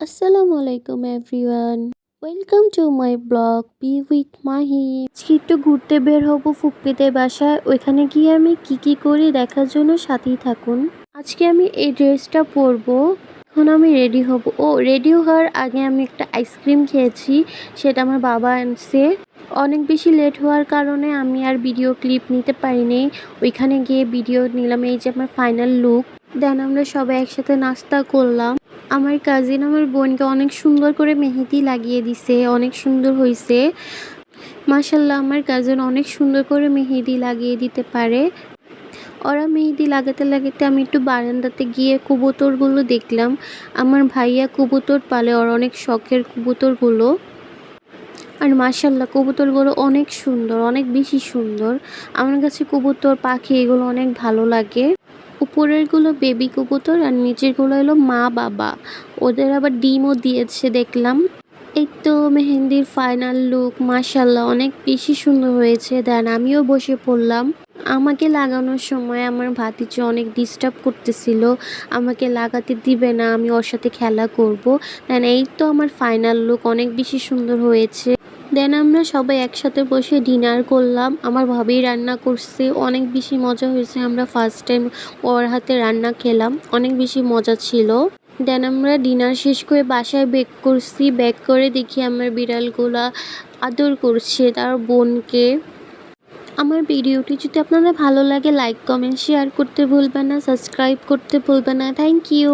আসসালামু আলাইকুম everyone. Welcome to my blog B with Mahi. আজকে একটু ঘুরতে বের হব ফুপ্পিদের বাসায়। ওইখানে গিয়ে আমি কি করি দেখার জন্য সাথেই থাকুন। আজকে আমি এই ড্রেসটা পরবো। এখন আমি রেডি হব। রেডি হওয়ার আগে আমি একটা আইসক্রিম খেয়েছি, সেটা আমার বাবা আনছে। অনেক বেশি লেট হওয়ার কারণে আমি আর ভিডিও ক্লিপ নিতে পারিনি। ওইখানে গিয়ে ভিডিও নিলাম। এই যে আমার ফাইনাল লুক। দেন আমরা সবাই একসাথে নাস্তা করলাম। আমার কাজিন আমার বোনকে অনেক সুন্দর করে মেহেদি লাগিয়ে দিছে, অনেক সুন্দর হয়েছে। মাশাল্লাহ, আমার কাজিন অনেক সুন্দর করে মেহেদি লাগিয়ে দিতে পারে। ওরা মেহেদি লাগাতে লাগাতে আমি একটু বারান্দাতে গিয়ে কবুতরগুলো দেখলাম। আমার ভাইয়া কবুতর পালে, ওর অনেক শখের কবুতরগুলো। আর মাশাল্লাহ, কবুতরগুলো অনেক সুন্দর, অনেক বেশি সুন্দর। আমার কাছে কবুতর পাখি এগুলো অনেক ভালো লাগে। উপরের গুলো বেবি কবুতর আর নিচের গুলো হলো মা বাবা। ওদের আবার ডিমও দিয়েছে দেখলাম। এই তো মেহেন্দির ফাইনাল লুক, মাশাল্লাহ অনেক বেশি সুন্দর হয়েছে। দেন আমিও বসে পড়লাম। আমাকে লাগানোর সময় আমার ভাতিজি অনেক ডিস্টার্ব করতেছিল, আমাকে লাগাতে দিবে না, আমি ওর সাথে খেলা করব। দেন এই তো আমার ফাইনাল লুক অনেক বেশি সুন্দর হয়েছে। দেন আমরা সবাই একসাথে বসে ডিনার করলাম। আমার ভাবি রান্না করছে, অনেক বেশি মজা হয়েছে। আমরা ফার্স্ট টাইম ওর হাতে রান্না খেলাম, অনেক বেশি মজা ছিল। দেন আমরা ডিনার শেষ করে বাসায় ব্যাক করছি। ব্যাক করে দেখি আমার বিড়ালগুলা আদর করছে তার বোনকে। আমার ভিডিওটি যদি আপনাদের ভালো লাগে লাইক কমেন্ট শেয়ার করতে ভুলবেন না, সাবস্ক্রাইব করতে ভুলবেন না। Thank you.